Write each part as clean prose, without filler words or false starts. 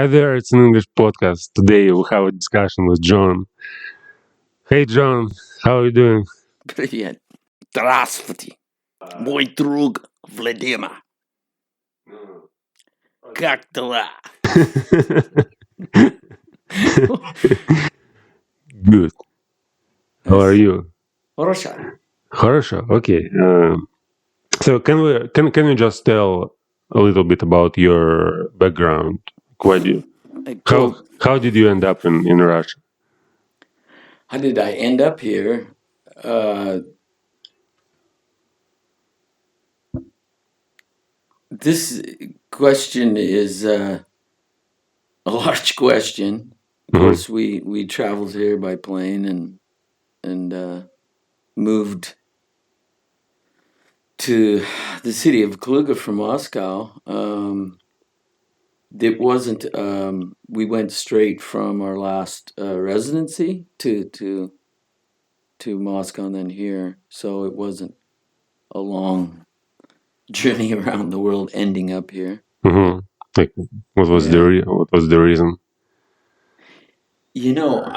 Hi there, it's an English podcast. Today we have a discussion with John. Hey John, how are you doing? Привет. Здравствуйте. Мой друг Владимир. Как дела? Good. How are you? Хорошо. Хорошо. Okay. So can you just tell a little bit about your background? How did you end up in Russia? How did I end up here? This question is a large question. Of course, we traveled here by plane and moved to the city of Kaluga from Moscow. It wasn't. We went straight from our last residency to Moscow and then here, so it wasn't a long journey around the world ending up here. Mm-hmm. Like, what was the reason? You know,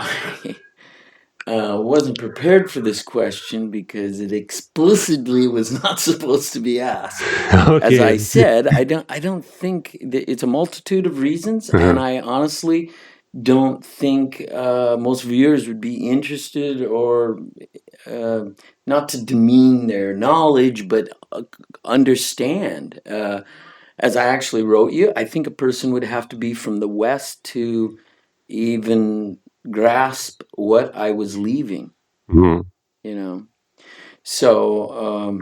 I wasn't prepared for this question because it explicitly was not supposed to be asked. As I said, I don't think that it's a multitude of reasons, and I honestly don't think most viewers would be interested or not to demean their knowledge, but understand. As I actually wrote you, I think a person would have to be from the West to even grasp what I was leaving. You know, so.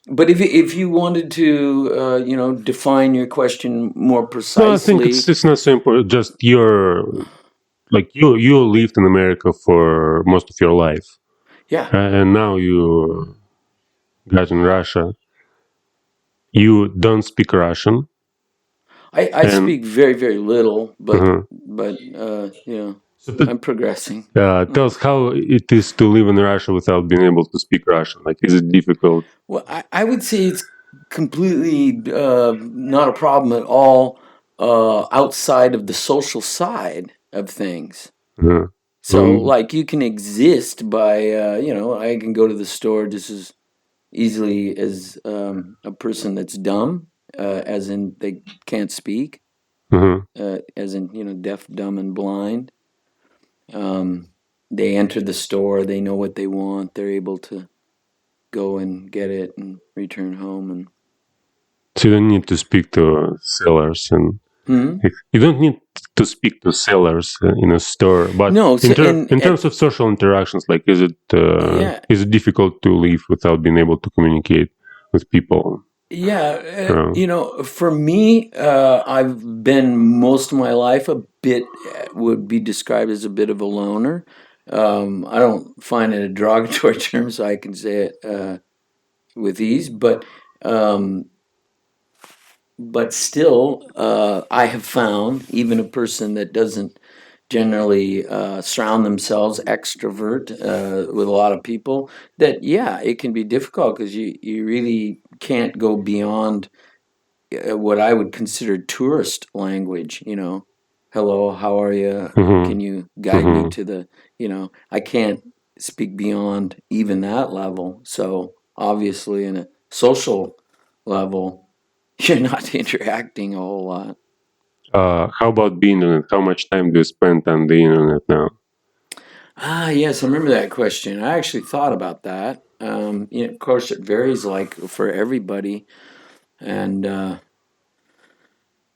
But if you wanted to define your question more precisely, No, I think it's not so important. Just you lived in America for most of your life. Yeah. And now you got in Russia. You don't speak Russian. I speak very, very little, but I'm progressing. Tell us how it is to live in Russia without being able to speak Russian. Like, is it difficult? Well, I would say it's completely not a problem at all outside of the social side of things. So, like, you can exist by, I can go to the store just as easily as a person that's dumb, as in they can't speak, as in, deaf, dumb, and blind. They enter the store, they know what they want, they're able to go and get it and return home. And so you don't need to speak to sellers, and you don't need to speak to sellers in a store. But no, in terms of social interactions, like, is it difficult to live without being able to communicate with people? Yeah, for me, I've been most of my life a bit, would be described as a bit of a loner. I don't find it a derogatory term, so I can say it with ease. But still, I have found even a person that doesn't generally surround themselves extrovert with a lot of people, that it can be difficult because you really can't go beyond what I would consider tourist language. Hello, how are you? Can you guide me to the? I can't speak beyond even that level. So obviously, in a social level, you're not interacting a whole lot. How about the internet? How much time do you spend on the internet now? Yes, I remember that question. I actually thought about that. Of course, it varies, like, for everybody, and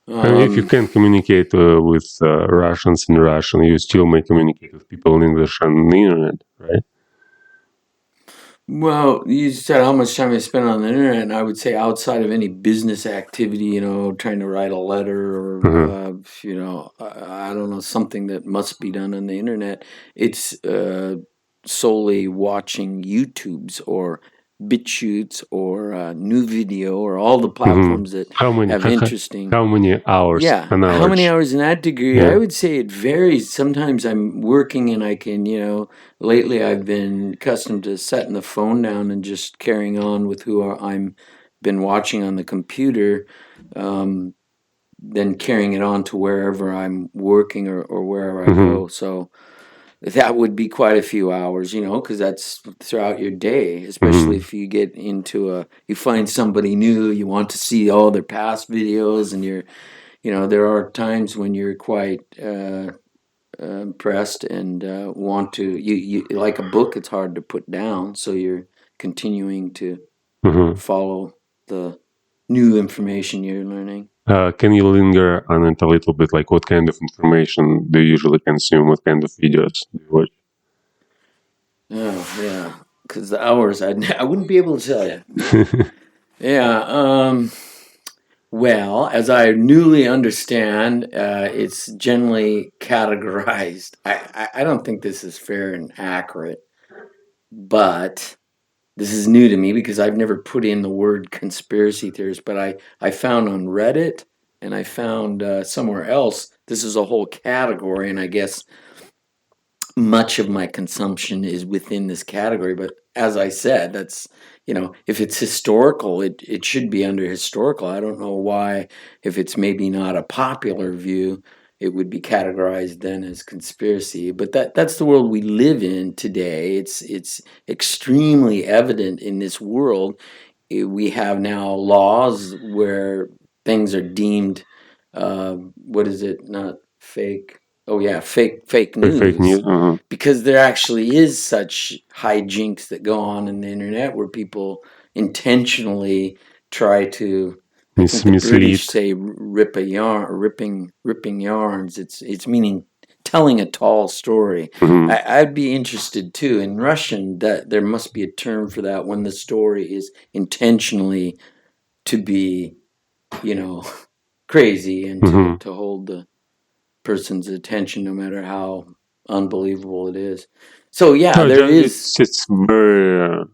If you can communicate with Russians in Russian, you still may communicate with people in English on the internet, right? well, you said how much time I spend on the internet, and I would say outside of any business activity, trying to write a letter or, I don't know, something that must be done on the internet, it's solely watching YouTubes or BitChutes or New Video or all the platforms that have interesting. How many hours? Yeah, how many hours in that degree? Yeah. I would say it varies. Sometimes I'm working and I can, lately I've been accustomed to setting the phone down and just carrying on with who I'm been watching on the computer. then carrying it on to wherever I'm working or wherever I go. So that would be quite a few hours, because that's throughout your day, especially if you get into you find somebody new, you want to see all their past videos, and there are times when you're quite impressed and want to, you like a book, it's hard to put down, so you're continuing to follow the new information you're learning. Can you linger on it a little bit? Like, what kind of information do you usually consume? What kind of videos do you watch? Oh, yeah, because the hours, I wouldn't be able to tell you. Yeah, well, as I newly understand, it's generally categorized. I don't think this is fair and accurate, but this is new to me because I've never put in the word conspiracy theorist, but I found on Reddit and I found somewhere else, this is a whole category, and I guess much of my consumption is within this category. But as I said, that's, if it's historical, it should be under historical. I don't know why, if it's maybe not a popular view, it would be categorized then as conspiracy. But that's the world we live in today. It's extremely evident in this world. We have now laws where things are deemed, what is it? Not fake. Oh yeah, fake news. Fake news. Because there actually is such hijinks that go on in the internet where people intentionally try to. I think the British say rip a yarn, ripping yarns. It's meaning telling a tall story. I'd be interested too. In Russian, that there must be a term for that when the story is intentionally to be, crazy and to hold the person's attention, no matter how unbelievable it is. So yeah, there is. It's very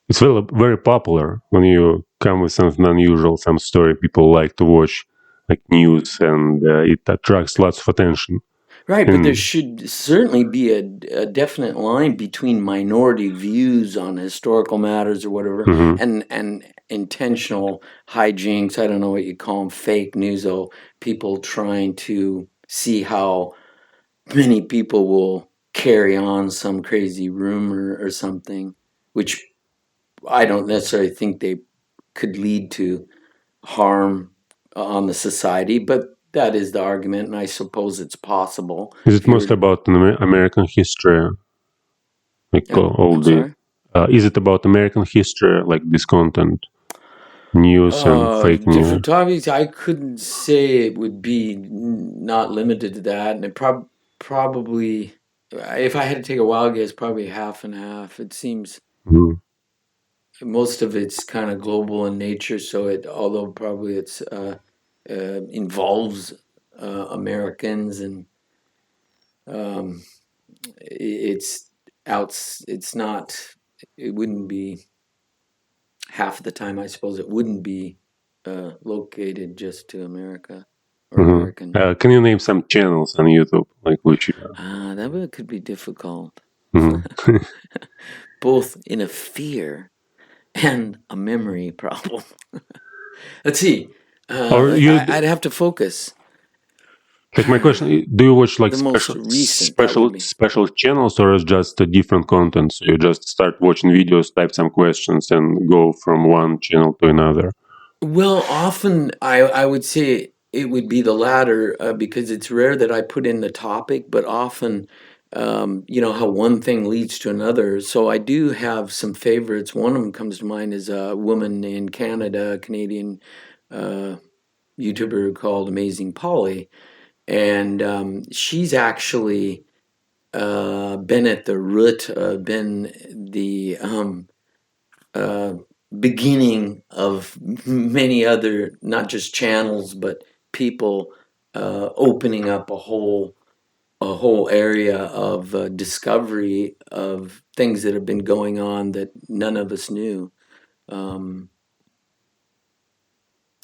it's very popular when you come with something unusual, some story. People like to watch like news, and it attracts lots of attention. Right, but there should certainly be a definite line between minority views on historical matters or whatever, and intentional hijinks. I don't know what you call them, fake news, though. People trying to see how many people will carry on some crazy rumor or something, which I don't necessarily think they could lead to harm on the society, but that is the argument, and I suppose it's possible. Is it most about American history? Like is it about American history, like this content, news and fake news? Different topics. I couldn't say it would be not limited to that, and it probably, if I had to take a wild guess, probably half and half. It seems most of it's kind of global in nature, so although probably it's involves Americans, and it's not. It wouldn't be half the time. I suppose it wouldn't be located just to America or American. Can you name some channels on YouTube, like which? That could be difficult. Both in a fear and a memory problem. Let's see. I'd have to focus. Like my question: do you watch like special channels, or is just a different content? So you just start watching videos, type some questions, and go from one channel to another? Well, often I would say it would be the latter, because it's rare that I put in the topic, but often, how one thing leads to another. So I do have some favorites. One of them comes to mind is a woman in Canada, a Canadian YouTuber called Amazing Polly. And she's actually been at the root, been the beginning of many other, not just channels, but people opening up a whole area of discovery of things that have been going on that none of us knew.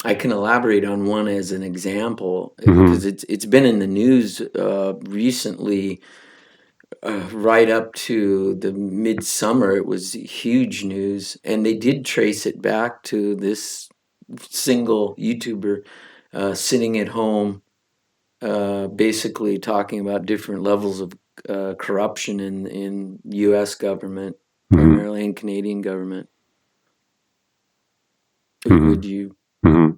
I can elaborate on one as an example because it's been in the news recently. Right up to the midsummer, it was huge news, and they did trace it back to this single YouTuber, sitting at home, basically talking about different levels of corruption in U.S. government, primarily in Canadian government. Would you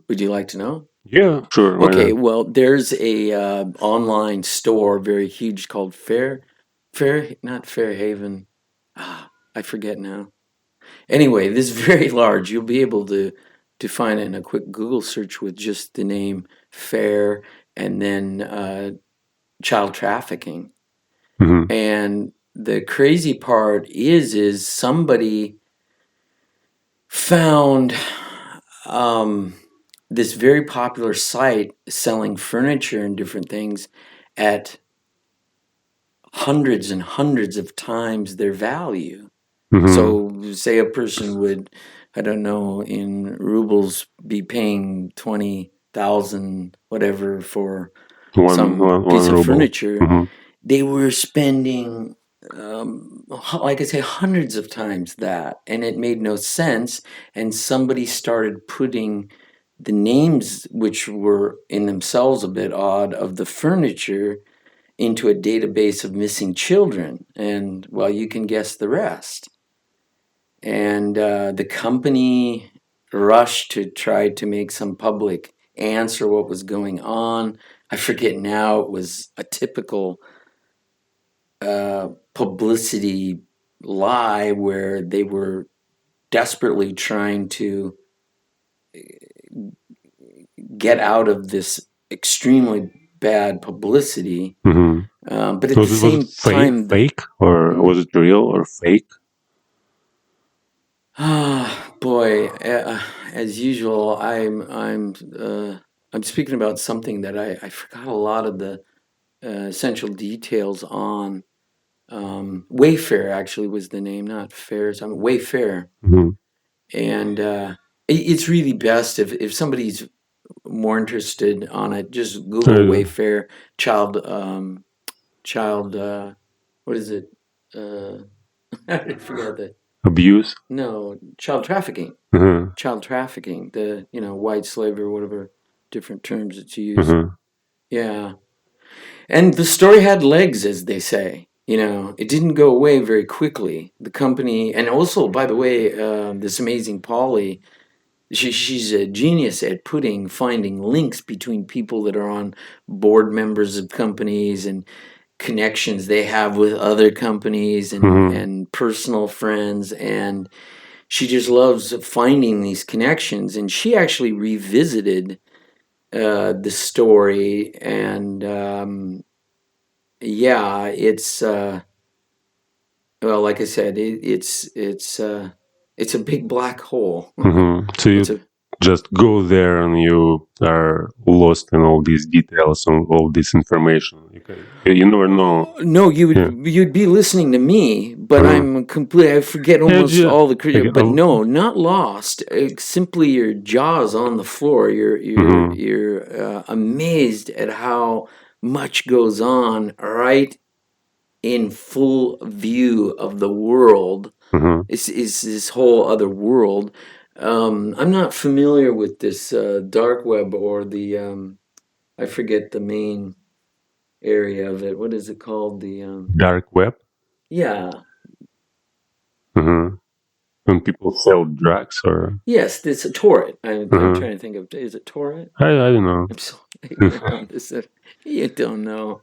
like to know? Yeah, sure. Okay, well, there's a online store, very huge, called not Fairhaven. I forget now. Anyway, this is very large. You'll be able to find it in a quick Google search with just the name Fair and then child trafficking. And the crazy part is somebody found this very popular site selling furniture and different things at hundreds and hundreds of times their value. So say a person would, I don't know, in rubles be paying 20,000 whatever for some piece of furniture. They were spending, like I say, hundreds of times that, and it made no sense. And somebody started putting the names, which were in themselves a bit odd, of the furniture into a database of missing children. And, well, you can guess the rest. And the company rushed to try to make some public answer what was going on. I forget now, it was a typical publicity lie where they were desperately trying to get out of this extremely bad publicity. But at the same time, fake, or was it real or fake? Boy, as usual, I'm speaking about something that I forgot a lot of the essential details on. Wayfair actually was the name, not Fairs. I mean Wayfair, and it's really best if somebody's more interested on it, just Google Wayfair child. What is it? I forget that. Abuse? No, child trafficking. Child trafficking. The white slavery, whatever different terms it's used. Yeah, and the story had legs, as they say. It didn't go away very quickly. The company, and also, by the way, this amazing Polly, she's a genius at finding links between people that are on board members of companies and connections they have with other companies and personal friends, and she just loves finding these connections. And she actually revisited the story, and yeah, it's well, like I said, it's a big black hole. So you just go there and you are lost in all these details and all this information. You never know. No, you'd be listening to me, but I'm completely. I forget almost all the. But no, not lost. Simply your jaw's on the floor. You're amazed at how much goes on right in full view of the world. Is this whole other world. I'm not familiar with this dark web or the I forget the main area of it. What is it called? The dark web? Yeah. When people sell drugs, or? Yes, it's a torrent. I'm trying to think of. Is it torrent? I don't know. I'm so ignorant on this. You don't know.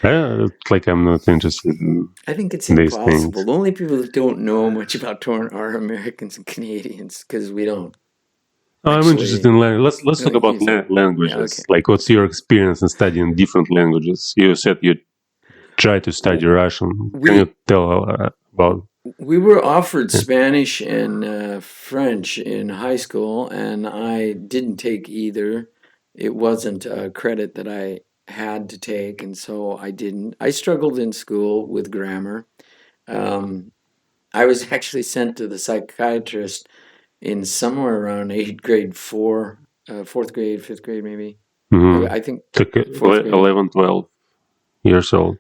It's like I'm not interested in. I think it's impossible. The only people that don't know much about torrent are Americans and Canadians, because we don't. I'm interested in language. Let's talk about languages. Yeah, okay. Like, what's your experience in studying different languages? You said you try to study Russian. Can you tell about? We were offered Spanish and French in high school, and I didn't take either. It wasn't a credit that I had to take, and so I didn't. I struggled in school with grammar. I was actually sent to the psychiatrist in somewhere around 8th grade, 4th grade, 5th grade, maybe. I think 11, 12 years old.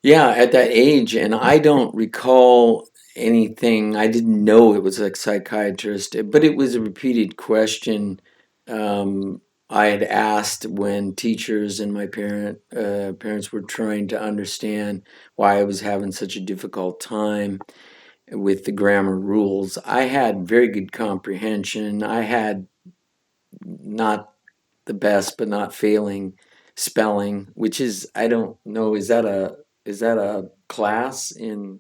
Yeah, at that age, and I don't recall anything. I didn't know it was a psychiatrist, but it was a repeated question. I had asked when teachers and my parents were trying to understand why I was having such a difficult time with the grammar rules. I had very good comprehension. I had not the best, but not failing spelling, which is, I don't know, is that a class in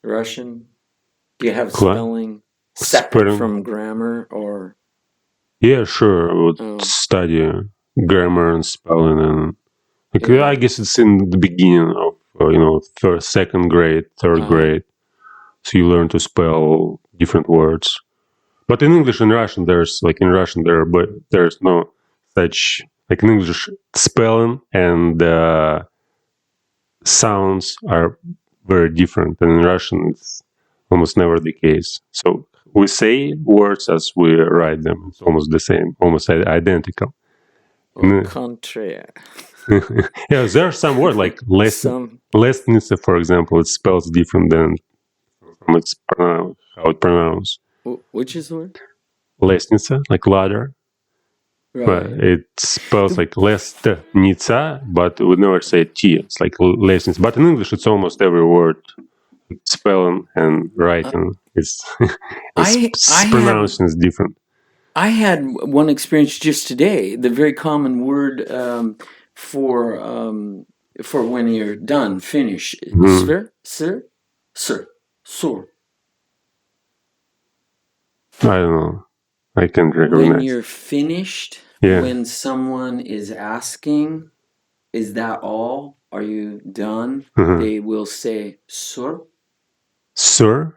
Russian? Do you have spelling separate from grammar, or? Yeah, sure. I would study grammar and spelling, and I guess it's in the beginning of first, second grade, third grade. So you learn to spell different words. But in English and Russian, there's no such, like in English, spelling and sounds are very different, and in Russian it's almost never the case. So we say words as we write them. It's almost the same, almost identical. Au contraire. Yeah, there are some words like lesnitsa, for example. It spells different than from how it pronounced. Which is the word? Lesnitsa, like ladder. Right. But it spells like lesnitsa, but we never say T. It's like lesnitsa. But in English, it's almost every word. Spelling and writing is pronouncing is different. I had one experience just today. The very common word for when you're done, finish. Sir, sur. I don't know. I can't recognize. When you're finished, when someone is asking, is that all? Are you done? They will say, sir. Sir?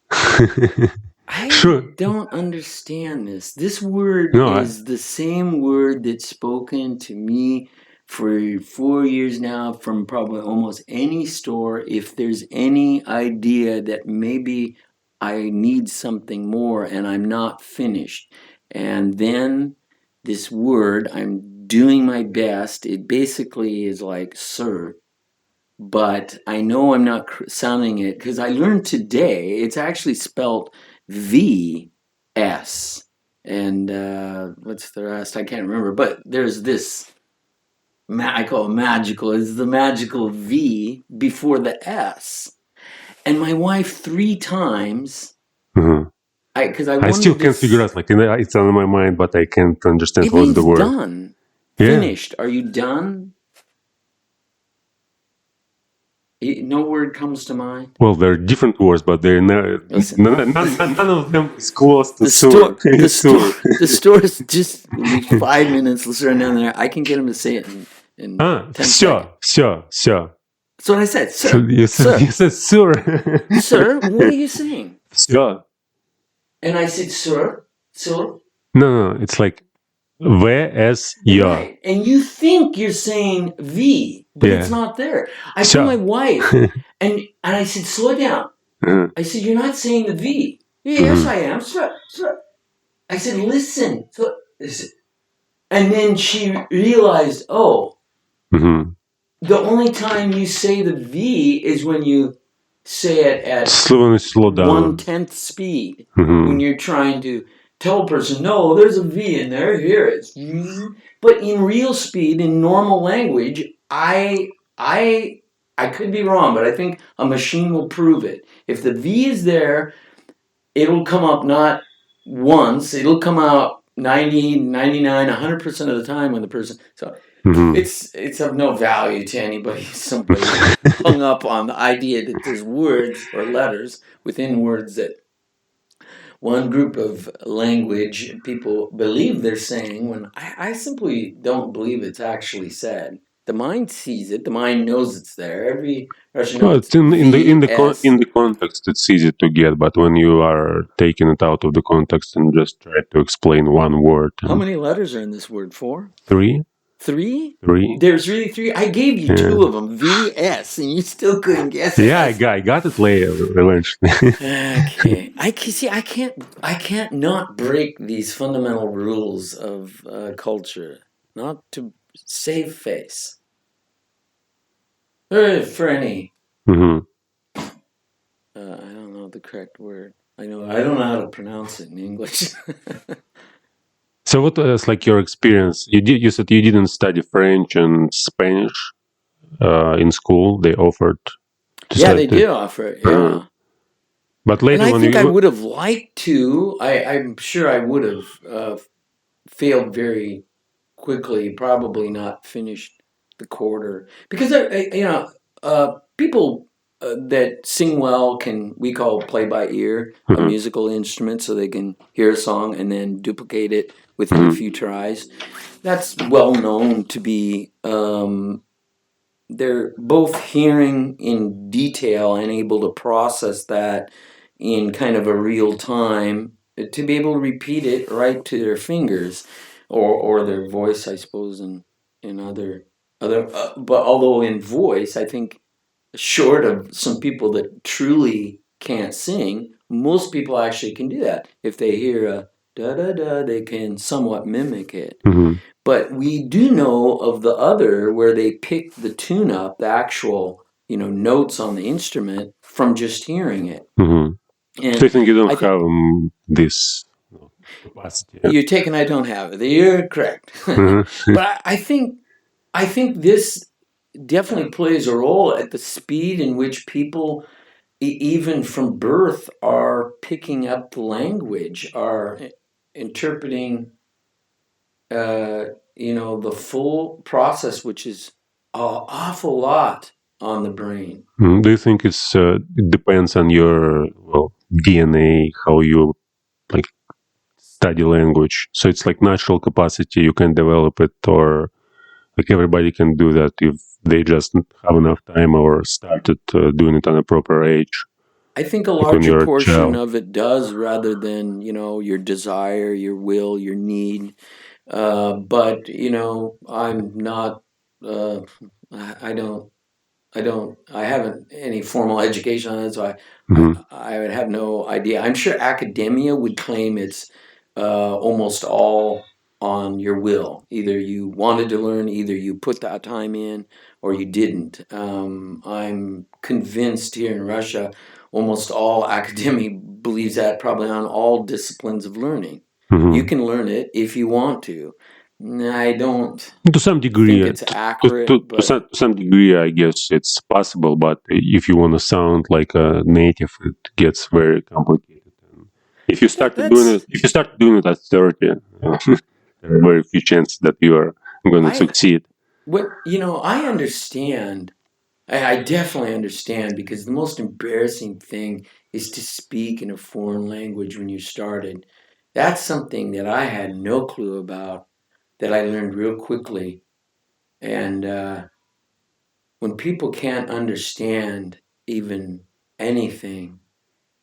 I don't understand this. This word is the same word that's spoken to me for 4 years now from probably almost any store. If there's any idea that maybe I need something more and I'm not finished, and then this word, I'm doing my best. It basically is like sir. But I know I'm not sounding it because I learned today it's actually spelled V-S. And what's the rest? I can't remember. But there's this, I call it magical. It's the magical V before the S. And my wife 3 times, because I still can't figure out, like it's on my mind, but I can't understand what's the word. Done. Finished. Are you done? No word comes to mind. Well, there are different words, but they're none of them is close to the store is just 5 minutes. Let's run down there. I can get him to say it in 10 seconds. Все. That's what I said. Sir. You said sir. Sir, what are you saying? Все. And I said, sir. No, it's like V-S-Y. Right. And you think you're saying V, but it's not there. I told my wife, and I said, slow down. I said, you're not saying the V. Yes, I am. Sir. I said, listen. And then she realized, the only time you say the V is when you say it at 1/10 speed. When you're trying to tell a person, no, there's a V in there, here it's V. But in real speed, in normal language, I could be wrong, but I think a machine will prove it. If the V is there, it'll come up not once, it'll come out 90, 99, 100% of the time when the person... So it's of no value to anybody. Somebody hung up on the idea that there's words or letters within words that one group of language people believe they're saying, when I simply don't believe it's actually said. The mind sees it. The mind knows it's there. Every Russian knows it's in the context. It's easy to get, but when you are taking it out of the context and just try to explain one word. How many letters are in this word? 4? 3. 3? 3. There's really 3. I gave you 2 of them, V-S, and you still couldn't guess it. Yeah, I got it later eventually. Okay, I can't not break these fundamental rules of culture, not to save face. For any. I don't know the correct word. I don't know how to pronounce it in English. So what was like your experience? You said you didn't study French and Spanish in school. They offered to Yeah, they study. did offer it. Yeah. But And later I when think I you would have liked to. I'm sure I would have failed very quickly, probably not finished the quarter. Because, people that sing well can, we call play by ear, a Mhm, musical instrument, so they can hear a song and then duplicate it within a mhm, few tries. That's well known to be they're both hearing in detail and able to process that in kind of a real time to be able to repeat it right to their fingers or their voice, I suppose, in other but although in voice, I think short of some people that truly can't sing, most people actually can do that. If they hear a da da da, they can somewhat mimic it. mhm, But we do know of the other where they pick the tune up, the actual, notes on the instrument from just hearing it. mhm. So you And think you I don't think have this capacity? you're taking I don't have it. You're correct. Mhm, But I think this definitely plays a role at the speed in which people even from birth are picking up the language, are interpreting the full process, which is an awful lot on the brain. Do you think it depends on your DNA, how you like study language? So it's like natural capacity, you can develop it, or like everybody can do that if they just have enough time or started doing it on a proper age, I think a like when larger you're a portion child. of it does rather than, your desire, your will, your need. But, I'm not, uh, I don't I haven't any formal education on it, so Hmm. I would have no idea. I'm sure academia would claim it's almost all on your will. Either you wanted to learn, either you put that time in, or you didn't. I'm convinced here in Russia, almost all academia believes that probably on all disciplines of learning. You Hmm. can learn it if you want to. I don't To some degree, think it's to, to, accurate, to, but some, to some degree, I guess it's possible. But if you want to sound like a native, it gets very complicated. And that's if you start doing it at 30, there are very few chances that you are going to I succeed. what I understand. I definitely understand because the most embarrassing thing is to speak in a foreign language when you started. That's something that I had no clue about that I learned real quickly. And when people can't understand even anything,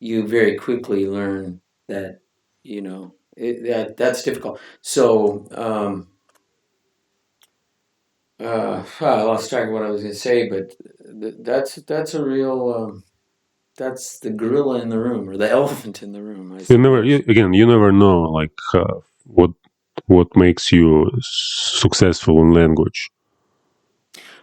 you very quickly learn that that's difficult. So I lost track of what I was going to say, but that's a real that's the gorilla in the room or the elephant in the room, I suppose. You never know like what makes you successful in language.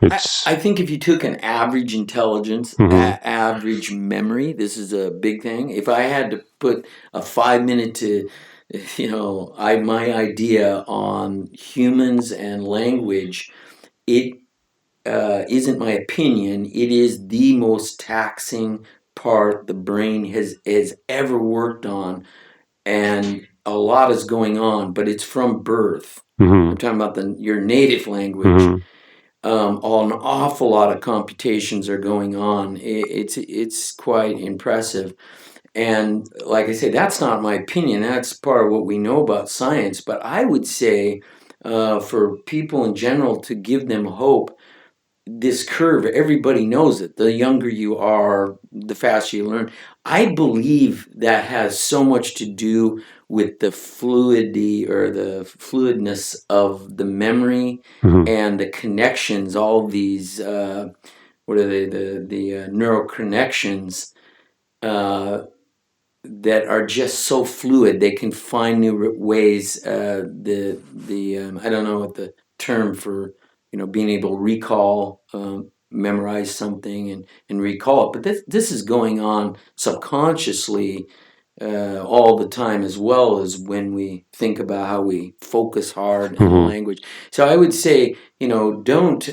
I It's think if you took an average intelligence, mhm, average memory, this is a big thing. If I had to put a 5 minute to, my idea on humans and language, it isn't my opinion. It is the most taxing part the brain has ever worked on, and a lot is going on. But it's from birth. I'm mhm, talking about your native language. mhm, An awful lot of computations are going on. It's quite impressive. And like I say, that's not my opinion. That's part of what we know about science. But I would say for people in general to give them hope, this curve, everybody knows it. The younger you are, the faster you learn. I believe that has so much to do with the fluidity or the fluidness of the memory mhm, and the connections, all these, what are they, the neural connections uh, that are just so fluid. They can find new ways. I don't know what the term for being able to recall, memorize something and recall it. But this is going on subconsciously all the time, as well as when we think about how we focus hard in a language. So I would say, don't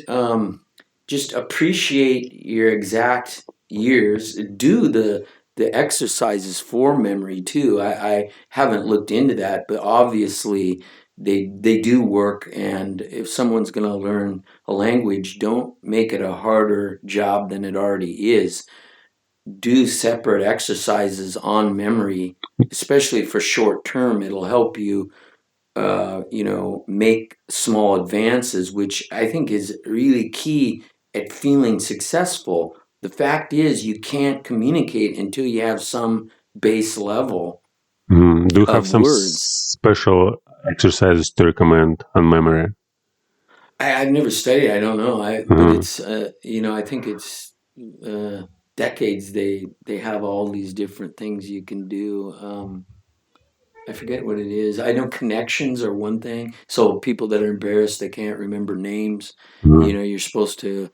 just appreciate your exact years. Do the exercises for memory too. I haven't looked into that, but obviously they do work. And if someone's going to learn a language, don't make it a harder job than it already is. Do separate exercises on memory, especially for short term. It'll help you, make small advances, which I think is really key at feeling successful. The fact is, you can't communicate until you have some base level Do you have of some words. special exercises to recommend on memory? I've never studied. I don't know. But it's I think it's decades. They have all these different things you can do. I forget what it is. I know connections are one thing. So people that are embarrassed, they can't remember names. You're supposed to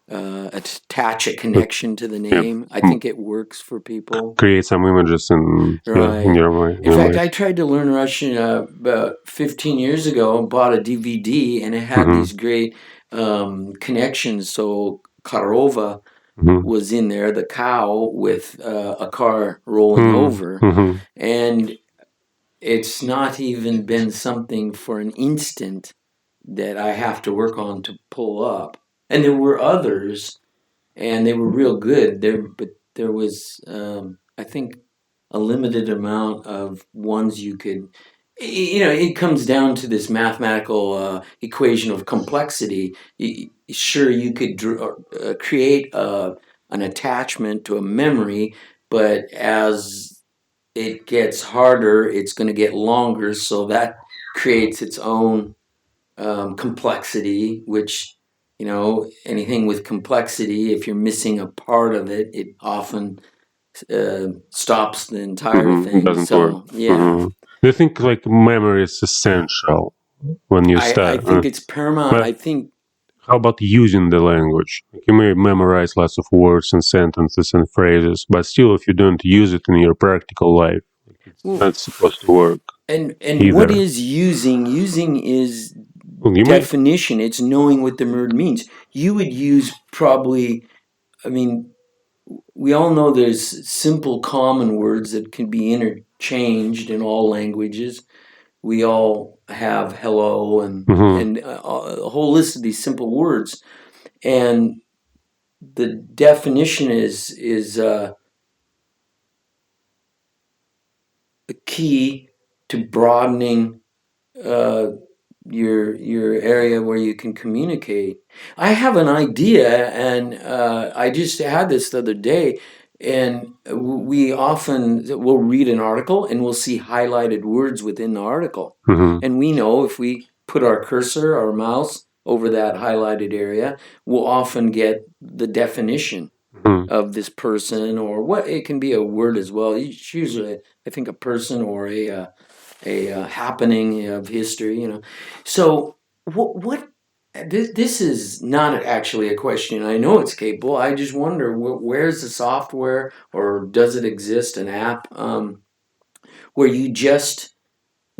attach a connection to the name. I think it works for people. Create some images in your mind. In fact, I tried to learn Russian about 15 years ago and bought a DVD, and it had these great connections. So Karova was in there, the cow with a car rolling over. And it's not even been something for an instant that I have to work on to pull up. And there were others, and they were real good. But there was, I think, a limited amount of ones you could. It comes down to this mathematical equation of complexity. Sure, you could create an attachment to a memory, but as it gets harder, it's going to get longer. So that creates its own complexity, which, anything with complexity, if you're missing a part of it, it often stops the entire thing. Doesn't work. Yeah. Do you think like memory is essential when you start? I think it's paramount. I think. How about using the language? You may memorize lots of words and sentences and phrases, but still, if you don't use it in your practical life, it's not supposed to work. And either. What is using? Using is definition. It's knowing what the word means. You would use probably, we all know there's simple common words that can be interchanged in all languages. We all have hello and a whole list of these simple words, and the definition is the key to broadening your area where you can communicate. I have an idea, and I just had this the other day. And we often will read an article and we'll see highlighted words within the article. And we know if we put our cursor, our mouse over that highlighted area, we'll often get the definition of this person, or what it can be a word as well. It's usually, I think, a person or a happening of history. So what this is not actually a question. I know it's capable. I just wonder, where's the software, or does it exist, an app where you just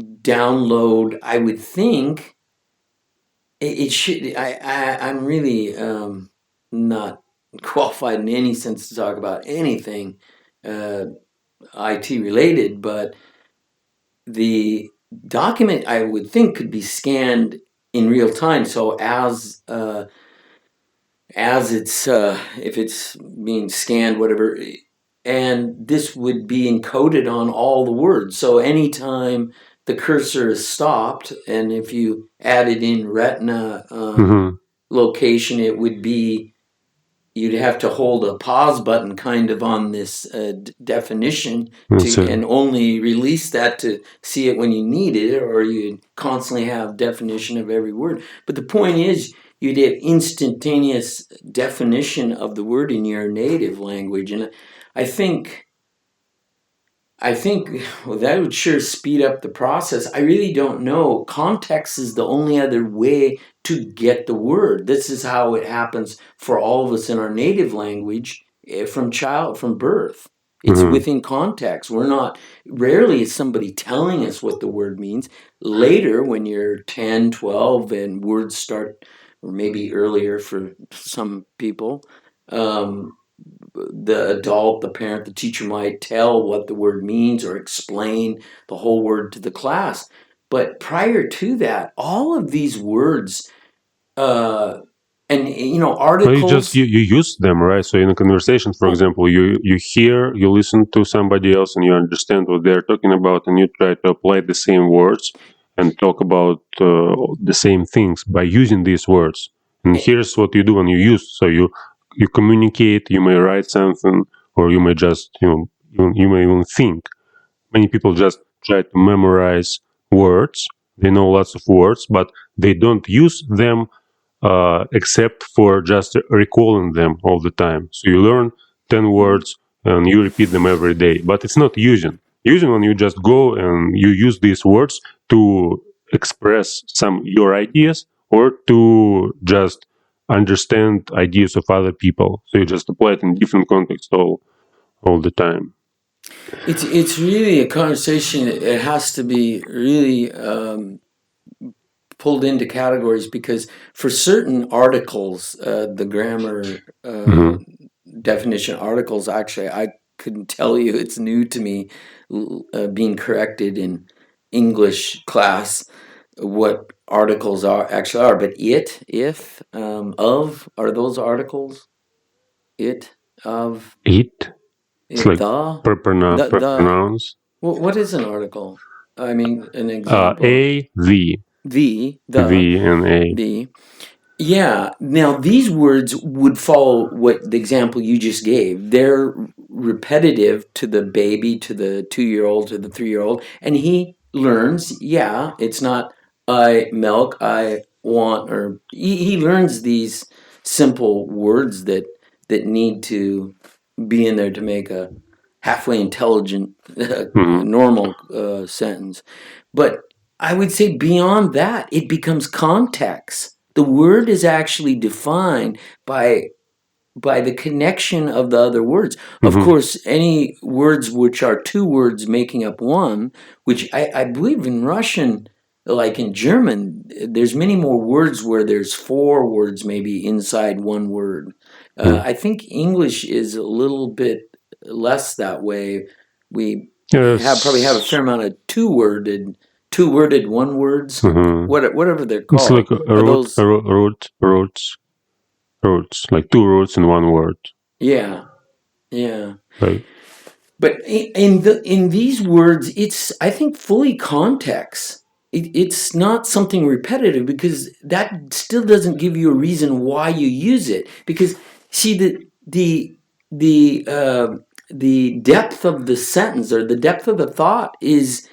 download? I would think it should. I'm really not qualified in any sense to talk about anything IT related, but the document, I would think, could be scanned in real time. So as it's if it's being scanned, whatever, and this would be encoded on all the words. So anytime the cursor is stopped, and if you added in retina location, it would be, you'd have to hold a pause button kind of on this definition and only release that to see it when you need it, or you'd constantly have definition of every word. But the point is, you'd have instantaneous definition of the word in your native language. And I think well, that would sure speed up the process. I really don't know. Context is the only other way to get the word. This is how it happens for all of us in our native language from birth. It's within context. Rarely is somebody telling us what the word means. Later, when you're 10, 12, and words start, or maybe earlier for some people, the adult, the parent, the teacher might tell what the word means or explain the whole word to the class. But prior to that, all of these words, and articles. You use them, right? So in a conversation, for example, you listen to somebody else, and you understand what they're talking about, and you try to apply the same words and talk about the same things by using these words. And here's what you do when you use. So you communicate. You may write something, or you may just you may even think. Many people just try to memorize words. They know lots of words, but they don't use them except for just recalling them all the time. So you learn 10 words and you repeat them every day, but it's not using. Using when you just go and you use these words to express your ideas or to just understand ideas of other people. So you just apply it in different contexts all the time. It's really a conversation. It has to be really pulled into categories, because for certain articles, the grammar definition articles, actually, I couldn't tell you. It's new to me, being corrected in English class, what articles actually are. But it, if, of, are those articles? It, of, it. It's like the pronouns. What is an article? I mean, an example. The, and a. The. Yeah. Now, these words would follow what the example you just gave. They're repetitive to the baby, to the 2-year-old, to the 3-year-old, and he learns. Yeah, it's not I milk, I want, or he learns these simple words that need to be in there to make a halfway intelligent, normal sentence. But I would say beyond that, it becomes context. The word is actually defined by the connection of the other words. Of course, any words which are two words making up one, which I believe in Russian, like in German, there's many more words where there's 4 words maybe inside one word. I think English is a little bit less that way. We probably have a fair amount of two-worded one words, whatever they're called. It's like roots, like 2 roots in one word. Yeah. Right. But in these words, it's, I think, fully context. It's not something repetitive, because that still doesn't give you a reason why you use it. Because see, the depth of the sentence, or the depth of the thought, is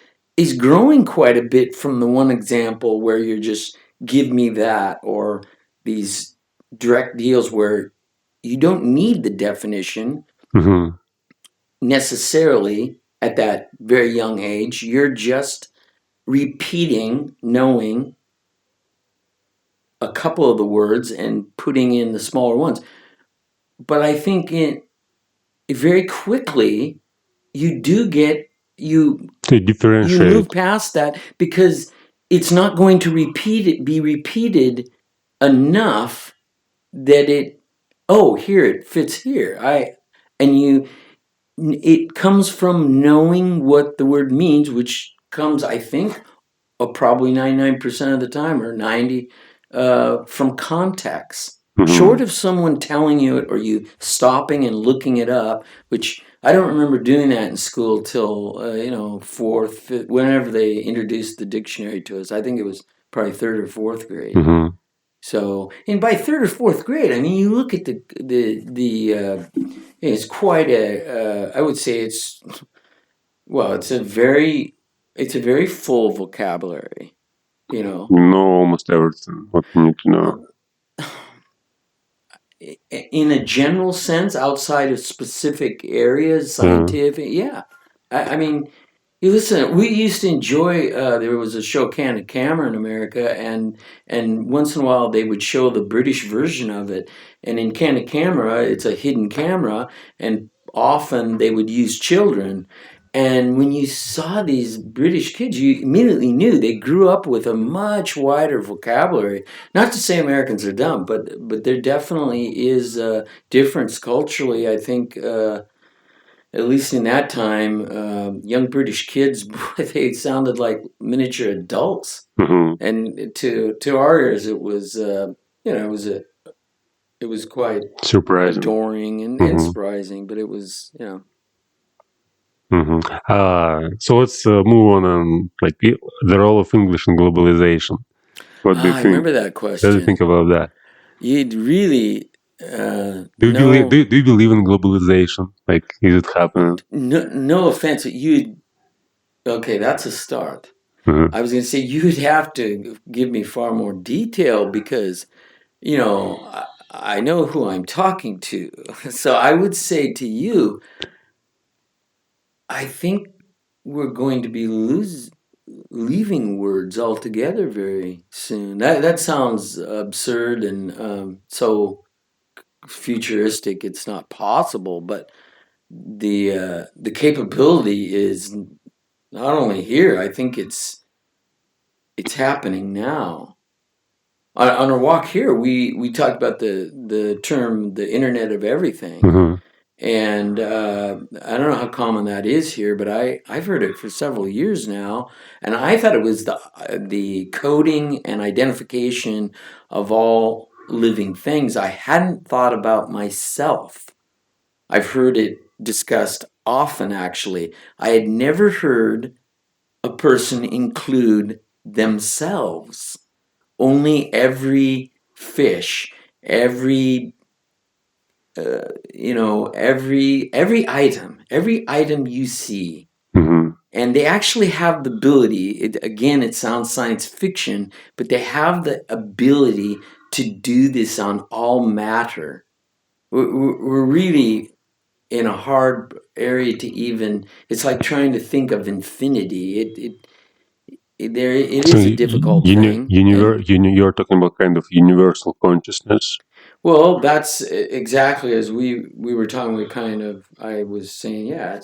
growing quite a bit from the one example where you're just give me that, or these direct deals where you don't need the definition necessarily at that very young age. You're just repeating, knowing a couple of the words and putting in the smaller ones. But I think very quickly you do get you move past that, because it's not going to be repeated enough that here it fits here. It comes from knowing what the word means, which comes, I think, probably 99% of the time, or 90, from context. Short of someone telling you it, or you stopping and looking it up, which I don't remember doing that in school till 4th, 5th, whenever they introduced the dictionary to us. I think it was probably 3rd or 4th grade. So, and by 3rd or 4th grade, I mean, you look at it's quite I would say it's a very full vocabulary, You know almost everything, what you need to know. In a general sense, outside of specific areas, scientific, I mean, you listen, we used to enjoy, there was a show, Candid Camera, in America, and once in a while they would show the British version of it. And in Candid Camera, it's a hidden camera, and often they would use children. And when you saw these British kids, you immediately knew they grew up with a much wider vocabulary. Not to say Americans are dumb, but there definitely is a difference culturally. I think, at least in that time, young British kids, boy, they sounded like miniature adults. And to our ears, it was it was quite surprising, adoring and surprising, but it was so let's move on like the role of English in globalization. What do you I think? remember that question. What do you think about that? You'd really do you believe in globalization? Like, is it happening? No offense, okay, that's a start. I was going to say you'd have to give me far more detail because I know who I'm talking to. So I would say to you, I think we're going to be leaving words altogether very soon. That sounds absurd and so futuristic. It's not possible, but the capability is not only here. I think it's happening now. On our walk here, we talked about the term the Internet of Everything. And I don't know how common that is here, but I've heard it for several years now, and I thought it was the coding and identification of all living things. I hadn't thought about myself. I've heard it discussed often, actually. I had never heard a person include themselves. Only every fish, every every item you see, and they actually have the ability. It sounds science fiction, but they have the ability to do this on all matter. We're really in a hard area to even. It's like trying to think of infinity. It is a difficult thing. You're talking about kind of universal consciousness. Well, that's exactly as we were talking. I was saying, yeah,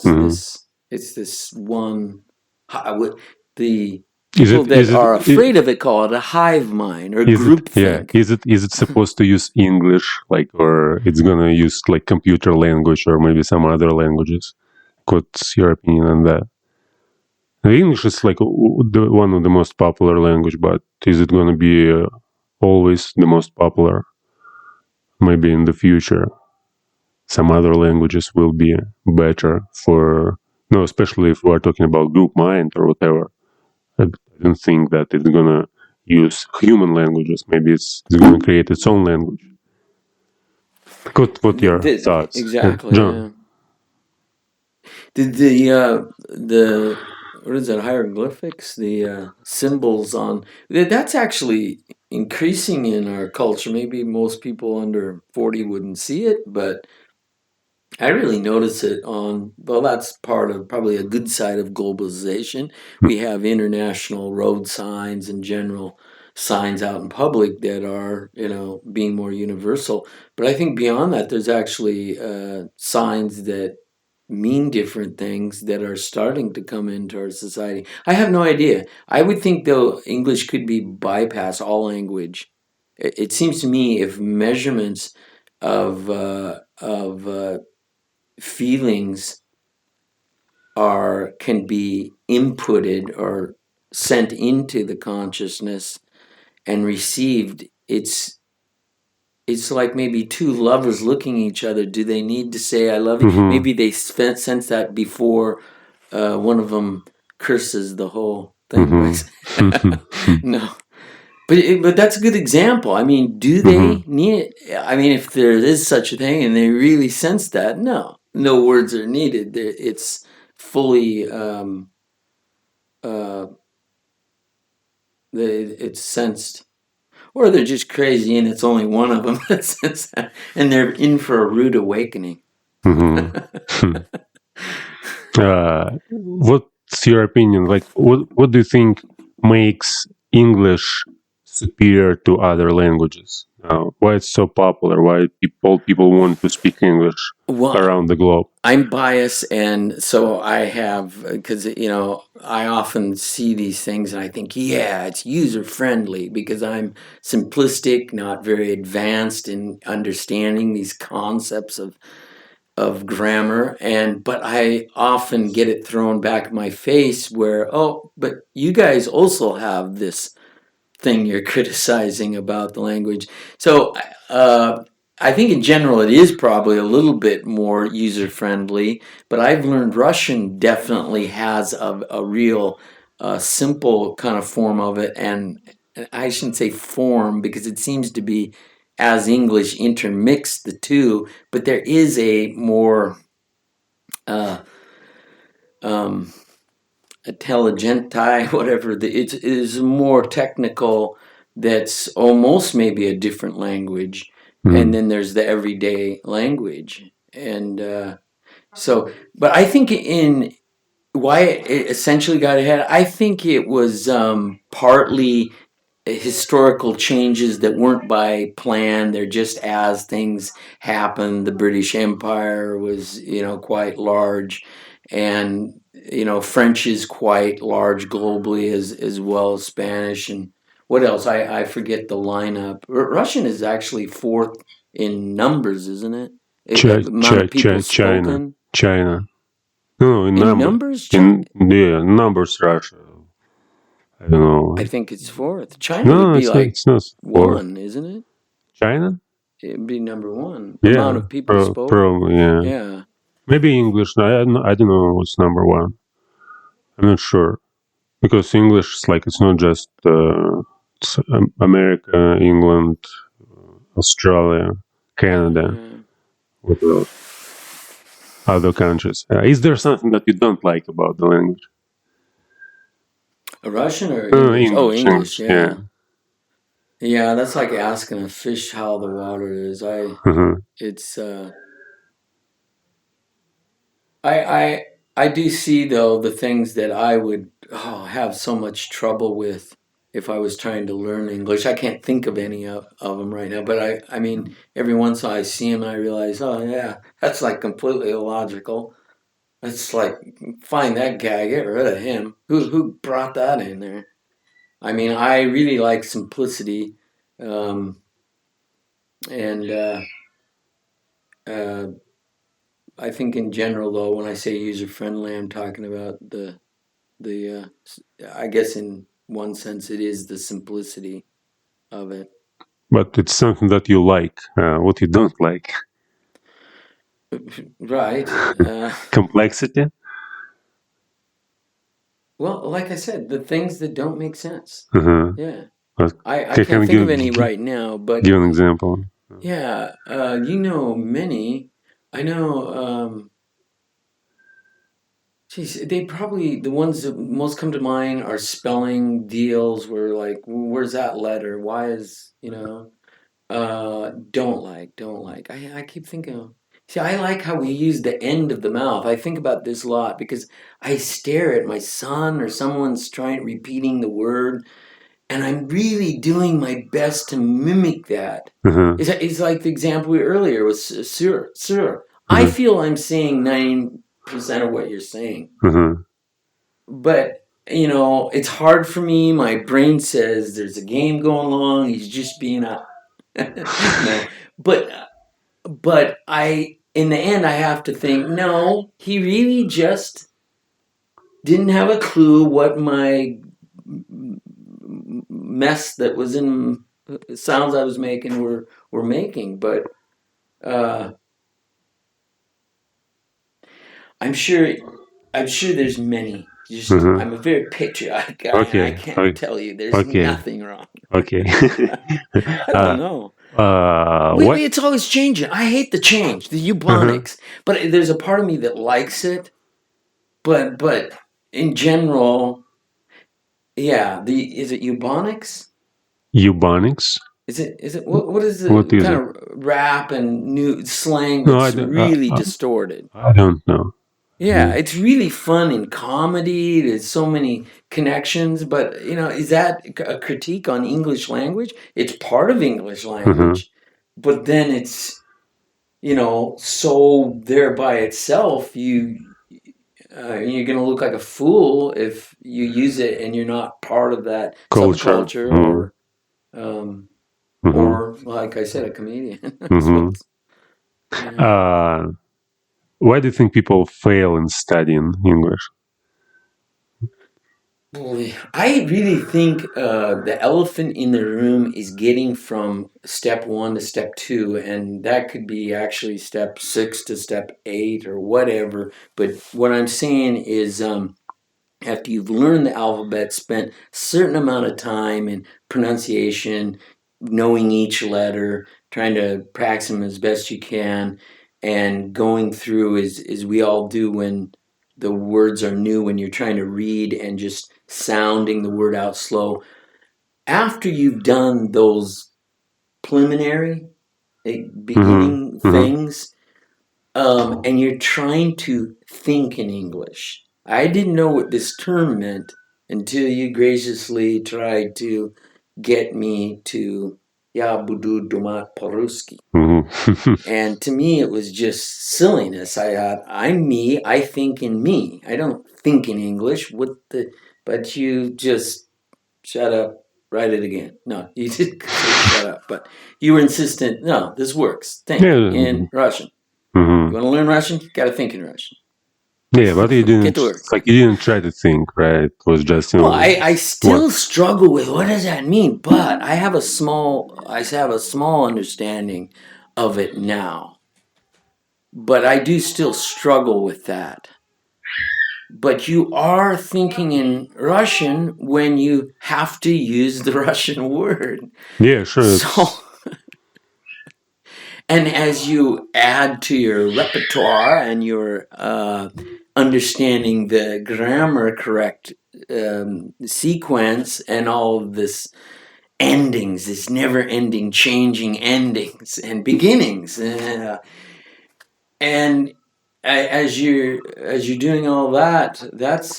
it's this one. The people that are afraid of it call it a hive mind or groupthink. Yeah, is it supposed to use English, like, or it's gonna use like computer language or maybe some other languages? What's your opinion on that? The English is like one of the most popular language, but is it gonna be always the most popular? Maybe in the future some other languages will be better for, no, especially if we are talking about group mind or whatever. I don't think that it's gonna use human languages. Maybe it's gonna create its own language. What your thoughts? Exactly. John? The what is it, hieroglyphics, the symbols on that's actually increasing in our culture. Maybe most people under 40 wouldn't see it, but I really notice it that's part of probably a good side of globalization. We have international road signs and general signs out in public that are, being more universal. But I think beyond that, there's actually signs that mean different things that are starting to come into our society. I have no idea. I would think, though, English could be bypass all language. It seems to me if measurements of feelings can be inputted or sent into the consciousness and received, it's like maybe two lovers looking at each other. Do they need to say I love you? Maybe they sense that before one of them curses the whole thing. No. But that's a good example. I mean, do they need it? I mean, if there is such a thing and they really sense that, no words are needed. It's fully it's sensed. Or they're just crazy and it's only one of them that senses that, and they're in for a rude awakening. What's your opinion? Like, what do you think makes English superior to other languages? Why it's so popular? Why people want to speak English around the globe? I'm biased, and so I have, because I often see these things and I think, yeah, it's user friendly because I'm simplistic, not very advanced in understanding these concepts of grammar, but I often get it thrown back in my face where, oh, but you guys also have this thing you're criticizing about the language. So I think in general it is probably a little bit more user friendly, but I've learned Russian definitely has a real simple kind of form of it, and I shouldn't say form because it seems to be as English intermixed the two, but there is a more intelligenti, whatever. It is more technical. That's almost maybe a different language, and then there's the everyday language, and so. But I think in why it essentially got ahead, I think it was partly historical changes that weren't by plan. They're just as things happened. The British Empire was, quite large, and French is quite large globally as well as Spanish. And what else? I forget the lineup. Russian is actually fourth in numbers, isn't it? Amount of people spoken. China. No, in numbers. Numbers. Russia. I don't know. I think it's fourth. China would be it's not one, isn't it? China? It'd be number one. Yeah, amount of people spoken. Probably, yeah. Yeah. Maybe English. I don't know what's number one. I'm not sure. Because English is it's not just it's America, England, Australia, Canada, what else? Other countries. Is there something that you don't like about the language? Russian or English? English, yeah. Yeah, that's like asking a fish how the water is. It's I do see though the things that I would have so much trouble with if I was trying to learn English. I can't think of any of them right now, but I mean every once in a while I see them and I realize, oh yeah, that's like completely illogical. It's like, find that guy, get rid of him. Who brought that in there? I mean, I really like simplicity, and I think in general, though, when I say user friendly, I'm talking about the I guess in one sense it is the simplicity of it. But it's something that you like. What you don't like. Right. Complexity? Well, like I said, the things that don't make sense. Yeah. I can't think of any right now, but... Give an example. Yeah. Many. I know... they probably... The ones that most come to mind are spelling deals where where's that letter? Why is, don't like. I keep thinking of... See, I like how we use the end of the mouth. I think about this a lot because I stare at my son or someone's repeating the word, and I'm really doing my best to mimic that. It's like the example we earlier was sir. I feel I'm saying 9% of what you're saying. But, it's hard for me. My brain says there's a game going along. He's just being a... No. But in the end, I have to think, no, he really just didn't have a clue what my mess that was in sounds I was making were making. But I'm sure there's many. I'm a very patriotic guy, and I can't tell you there's nothing wrong. Okay. I don't know. Lately, it's always changing. I hate the change, the eubonics. But there's a part of me that likes it. But in general, yeah. Is it eubonics? Eubonics? Is it what is the kind of rap and new slang that's really distorted? I don't know. Yeah, it's really fun in comedy. There's so many connections, but is that a critique on English language? It's part of English language, but then it's so there by itself, you're going to look like a fool if you use it and you're not part of that Culture. subculture, or like I said, a comedian. Yeah. Why do you think people fail in studying English? I really think the elephant in the room is getting from step 1 to step 2, and that could be actually step 6 to step 8 or whatever. But what I'm saying is, after you've learned the alphabet, spent a certain amount of time in pronunciation, knowing each letter, trying to practice them as best you can, and going through as we all do when the words are new, when you're trying to read and just sounding the word out slow. After you've done those preliminary beginning things, and you're trying to think in English. I didn't know what this term meant until you graciously tried to get me to "Ja budu domat po-ruski." And to me, it was just silliness. I thought, I'm me, I think in me. I don't think in English. But you just shut up, write it again. No, you didn't say shut up, but you were insistent. No, this works. Think in Russian. You want to learn Russian? You got to think in Russian. Yeah, but you didn't Get to work. you didn't try to think, right? It was just I still struggle with what does that mean, but I have a small understanding of it now. But I do still struggle with that. But you are thinking in Russian when you have to use the Russian word. Yeah, sure. So, and as you add to your repertoire and your understanding the grammar correct sequence and all of this endings, this never-ending changing endings and beginnings, and as you're doing all that, that's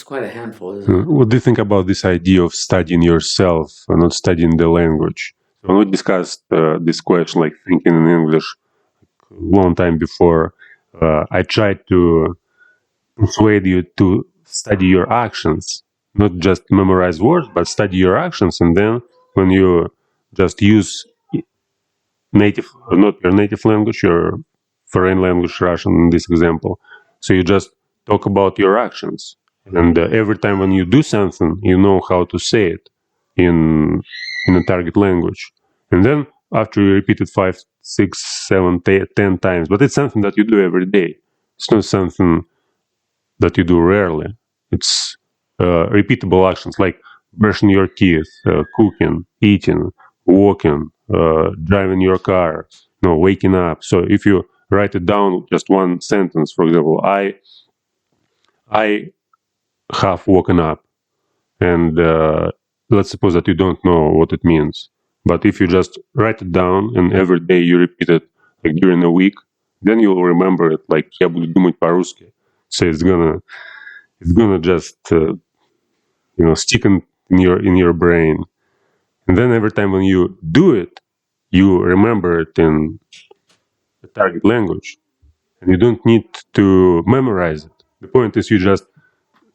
quite a handful, isn't it? What do you think about this idea of studying yourself and not studying the language? So we discussed this question, like thinking in English, a long time before. I tried to persuade you to study your actions, not just memorize words, but study your actions. And then when you just use not your native language, your foreign language, Russian in this example, so you just talk about your actions. And every time when you do something, you know how to say it in a target language. And then after you repeat it 5, 6, 7, 10 times, but it's something that you do every day. It's not something that you do rarely. It's repeatable actions like brushing your teeth, cooking, eating, walking, driving your car, waking up. So if you write it down, just one sentence, for example, I have woken up, and let's suppose that you don't know what it means. But if you just write it down and every day you repeat it, like during a week, then you'll remember it. Like "Я буду думать по-русски." So it's gonna just stick in your brain, and then every time when you do it, you remember it in the target language, and you don't need to memorize it. The point is you just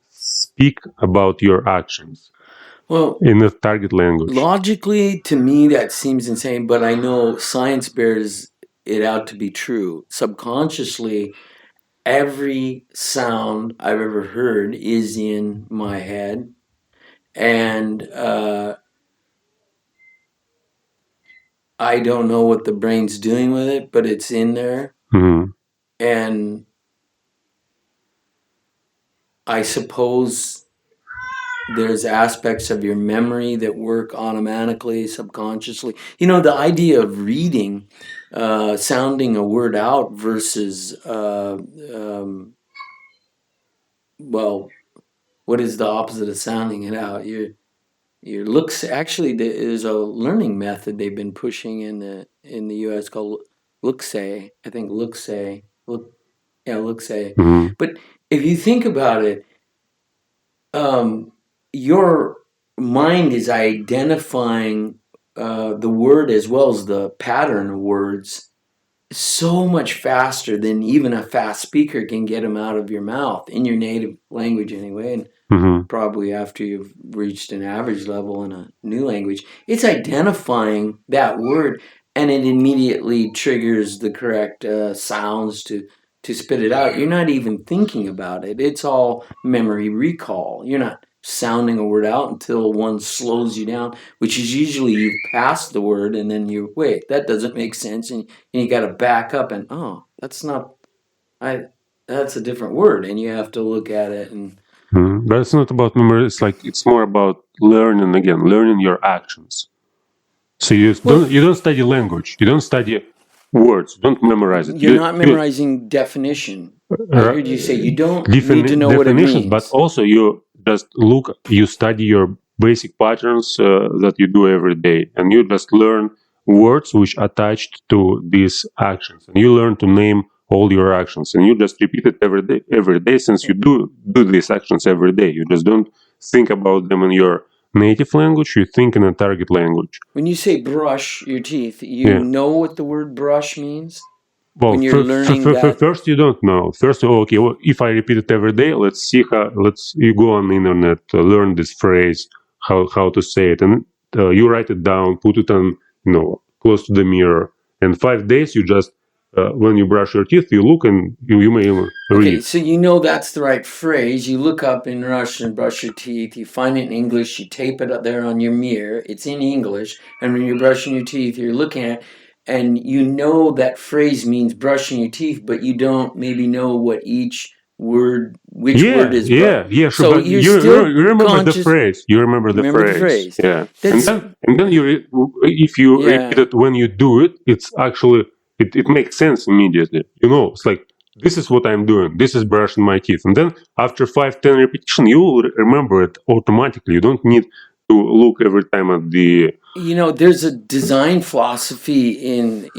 speak about your actions in the target language. Logically, to me, that seems insane, but I know science bears it out to be true. Subconsciously, every sound I've ever heard is in my head, and I don't know what the brain's doing with it, but it's in there. And I suppose there's aspects of your memory that work automatically, subconsciously. The idea of reading, sounding a word out versus, well, what is the opposite of sounding it out? Your looks. Actually, there is a learning method they've been pushing in the U.S. called look-say. I think look-say. Look, Yeah, look, say. Mhm. But if you think about it, your mind is identifying the word as well as the pattern of words so much faster than even a fast speaker can get them out of your mouth in your native language anyway, and Mhm. probably after you've reached an average level in a new language. It's identifying that word, and it immediately triggers the correct sounds to spit it out. You're not even thinking about it. It's all memory recall. You're not sounding a word out until one slows you down, which is usually you've passed the word and then you wait, that doesn't make sense, and you got to back up and that's not that's a different word, and you have to look at it and But it's not about memory. It's more about learning again, learning your actions. So you don't study language. You don't study words. You don't memorize it. You're not memorizing definition. I heard you say you don't need to know what it definitions, means. but also you just you study your basic patterns that you do every day, and you just learn words which are attached to these actions, and you learn to name all your actions, and you just repeat it every day, since you do these actions every day. You just don't think about them in your native language, you think in a target language. When you say brush your teeth, you know what the word brush means? Well, when you're learning that? First you don't know. First, okay, well, if I repeat it every day, let's see how. You go on the internet, learn this phrase, how to say it, and you write it down, put it on, close to the mirror. And 5 days, you just when you brush your teeth, you look and you may read. Okay, so you know that's the right phrase. You look up in Russian, brush your teeth. You find it in English. You tape it up there on your mirror. It's in English, and when you're brushing your teeth, you're looking at it, and you know that phrase means brushing your teeth, but you don't maybe know what each word, which word is. Yeah, sure. So but you're you still remember conscious. the phrase. You remember the phrase. Yeah, and then if you repeat it when you do it, it's actually it makes sense immediately. It's like, this is what I'm doing. This is brushing my teeth, and then after 5-10 repetition, you will remember it automatically. You don't need to look every time at the. There's a design philosophy in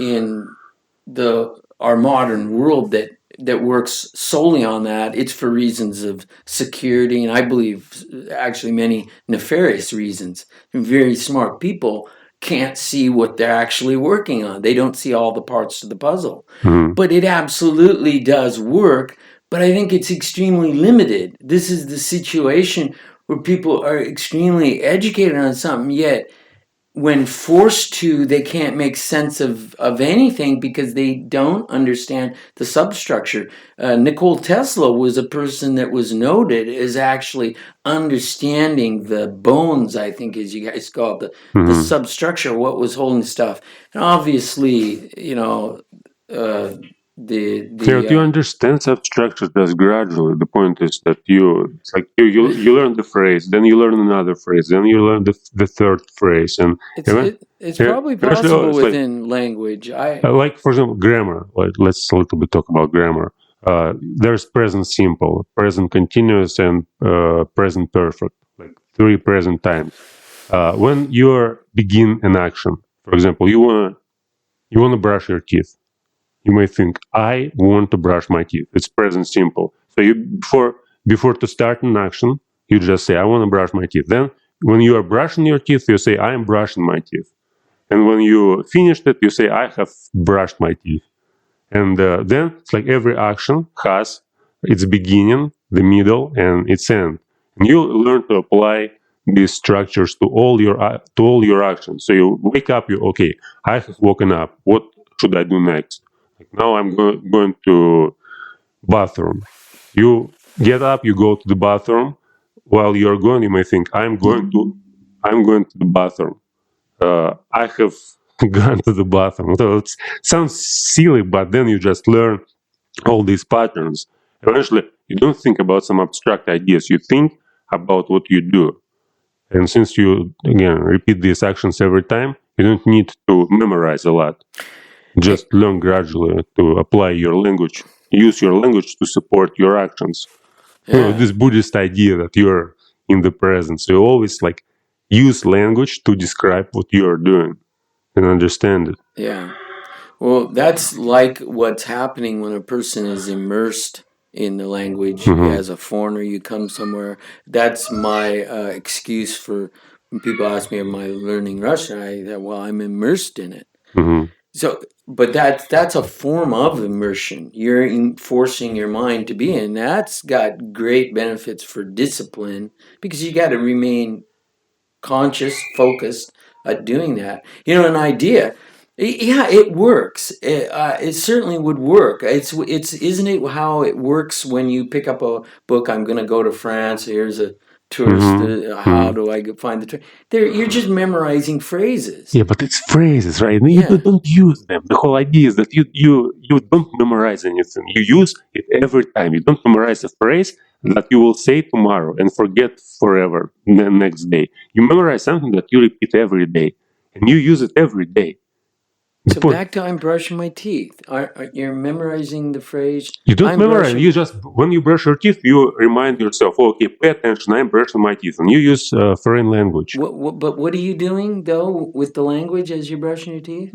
our modern world that works solely on that. It's for reasons of security, and I believe actually many nefarious reasons. Very smart people can't see what they're actually working on. They don't see all the parts of the puzzle. But it absolutely does work, but I think it's extremely limited. This is the situation where people are extremely educated on something, yet when forced to, they can't make sense of anything because they don't understand the substructure. Nikola Tesla was a person that was noted as actually understanding the bones, I think, as you guys call it, the substructure, what was holding stuff. And obviously, you understand substructure just gradually. The point is that you learn the phrase, then you learn another phrase, then you learn the third phrase, and it's probably possible within language. Like, for example, grammar. Let's a little bit talk about grammar. There's present simple, present continuous, and present perfect. Like 3 present times. When you begin an action, for example, you wanna brush your teeth. You may think, I want to brush my teeth. It's present simple. So you before to start an action, you just say, I want to brush my teeth. Then when you are brushing your teeth, you say, I am brushing my teeth. And when you finished it, you say, I have brushed my teeth. And then it's like every action has its beginning, the middle, and its end. And you learn to apply these structures to all your actions. So you wake up, okay, I have woken up. What should I do next? Like, now I'm going to bathroom. You get up, you go to the bathroom. While you're going, you may think, I'm going to the bathroom. I have gone to the bathroom. So it sounds silly, but then you just learn all these patterns. Eventually, you don't think about some abstract ideas. You think about what you do. And since you, again, repeat these actions every time, you don't need to memorize a lot. Just learn gradually to apply your language. Use your language to support your actions. This Buddhist idea that you're in the present. So you always use language to describe what you're doing and understand it. Yeah. Well, that's like what's happening when a person is immersed in the language. As a foreigner, you come somewhere. That's my excuse for when people ask me, am I learning Russian? I say, well, I'm immersed in it. So, but that's a form of immersion. You're forcing your mind to be in. That's got great benefits for discipline because you got to remain conscious, focused at doing that. An idea. Yeah, it works. It certainly would work. It's isn't it how it works when you pick up a book? I'm going to go to France. Here's a tourist. How do I find the tourist? You're just memorizing phrases. Yeah, but it's phrases, right? You don't use them. The whole idea is that you don't memorize anything. You use it every time. You don't memorize a phrase that you will say tomorrow and forget forever the next day. You memorize something that you repeat every day, and you use it every day. So back to I'm brushing my teeth. You're memorizing the phrase. You don't memorize. You just, when you brush your teeth, you remind yourself, okay, pay attention, I'm brushing my teeth. And you use foreign language. But what are you doing, though, with the language as you're brushing your teeth?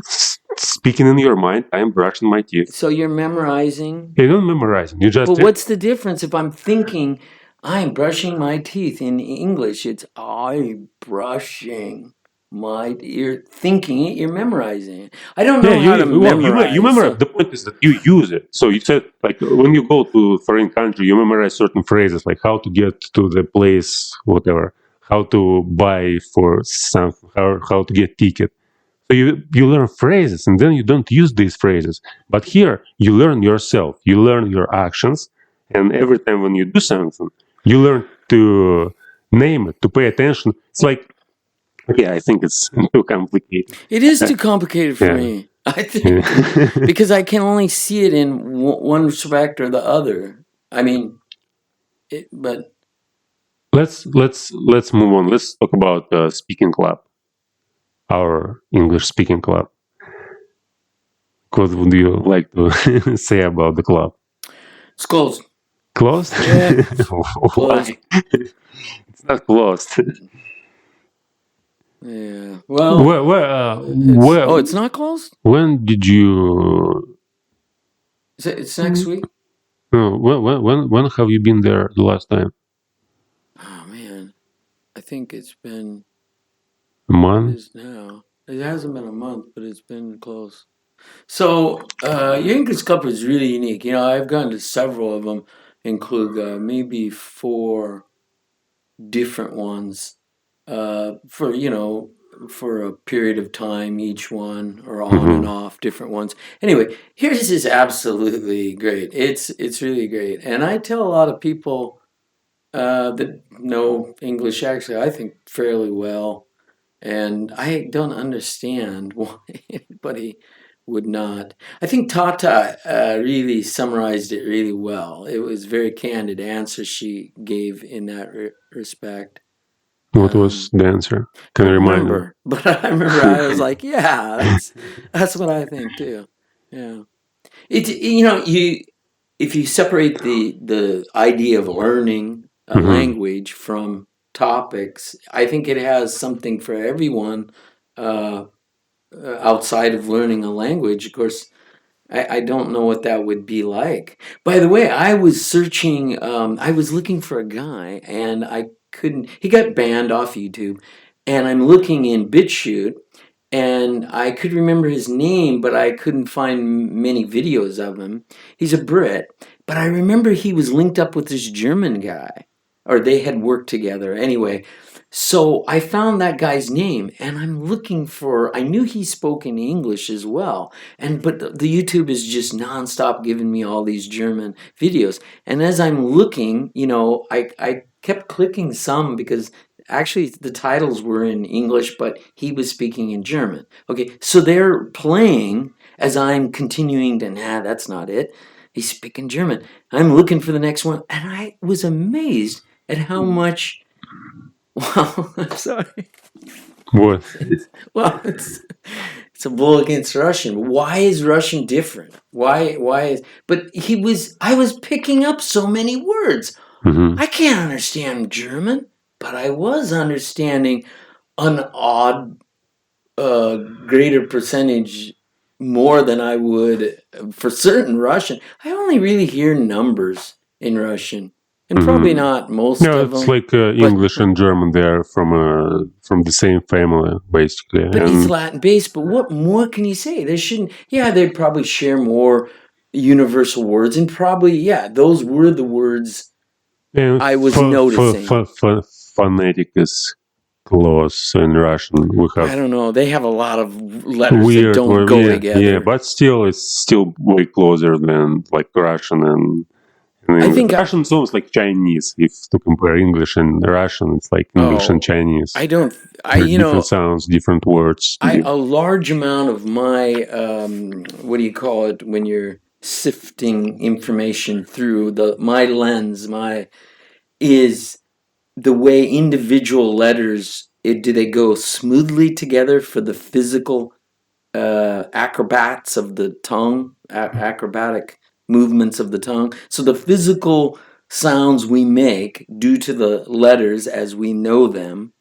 Speaking in your mind, I'm brushing my teeth. So you're memorizing? You don't memorize. You just... But what's the difference if I'm thinking, I'm brushing my teeth in English? It's I'm brushing my... You're thinking it, you're memorizing it. I don't know how to memorize. You memorize. The point is that you use it. So you said, like, when you go to a foreign country, you memorize certain phrases, like how to get to the place, whatever, how to buy for something, how to get ticket. So you learn phrases, and then you don't use these phrases. But here, you learn yourself. You learn your actions, and every time when you do something, you learn to name it, to pay attention. It's like, yeah, I think it's too complicated. It is too complicated for me, I think, because I can only see it in one respect or the other. I mean, but let's move on. Let's talk about speaking club, our English speaking club. What would you like to say about the club? It's closed. Closed? Yeah. Why? It's not closed. Yeah. Well, it's not closed? When did you... It's next week? No, when have you been there the last time? Oh, man. I think it's been... A month? It is now. It hasn't been a month, but it's been close. So, your English Club is really unique. I've gone to several of them, include maybe 4 different ones for a period of time, each one, or on and off, different ones. Anyway, here's is absolutely great. It's really great. And I tell a lot of people that know English, actually, I think fairly well. And I don't understand why anybody would not. I think Tata really summarized it really well. It was a very candid answer she gave in that respect. What was the answer? Can you remind me? But I remember I was like, yeah, that's what I think too. Yeah. If you separate the idea of learning a language from topics, I think it has something for everyone outside of learning a language. Of course, I don't know what that would be like. By the way, I was searching, I was looking for a guy, and I couldn't, he got banned off YouTube, and I'm looking in BitChute, and I could remember his name, but I couldn't find many videos of him. He's a Brit, but I remember he was linked up with this German guy, or they had worked together. Anyway, so I found that guy's name, and I'm looking for, I knew he spoke in English as well, but the YouTube is just nonstop giving me all these German videos. And as I'm looking, I kept clicking some because actually the titles were in English, but he was speaking in German. Okay, so they're playing as I'm continuing to, that's not it. He's speaking German. I'm looking for the next one, and I was amazed at how much... Well, I'm sorry. What? Well, it's a bull against Russian. Why is Russian different? Why is... But I was picking up so many words. I can't understand German, but I was understanding an odd, greater percentage more than I would for certain Russian. I only really hear numbers in Russian, and probably not most No, of it's them. like English and German. They are from the same family, basically. But it's And Latin based. But what more can you say? There shouldn't. Yeah, they'd probably share more universal words, and probably those were the words I was noticing. phonetic is close in Russian. We have I don't know. They have a lot of letters that weird don't word, go yeah, together. but still, it's still way closer than like Russian and I think Russian is almost like Chinese. If to compare English and Russian, it's like English and Chinese. I don't. Different sounds, different words. A large amount of my what do you call it when you're sifting information through my lens is the way individual letters do they go smoothly together for the physical acrobats of the tongue, acrobatic movements of the tongue. So the physical sounds we make due to the letters as we know them,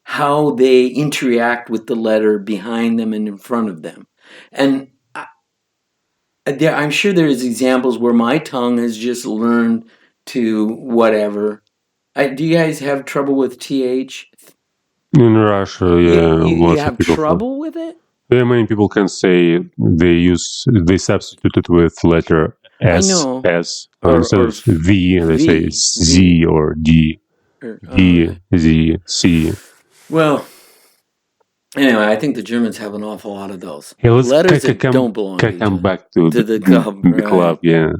how they interact with the letter behind them and in front of them. And I'm sure there's examples where my tongue has just learned to whatever. Do you guys have trouble with TH? In Russia, yeah, You lots of have people. trouble with it? Yeah, many people can say they substitute it with letter S. I know. S. Instead of V, they say Z or D. D, Z, C. Well, anyway, I think the Germans have an awful lot of those. Yeah, let's letters that don't belong to each other. Come back to the club. The club, yeah.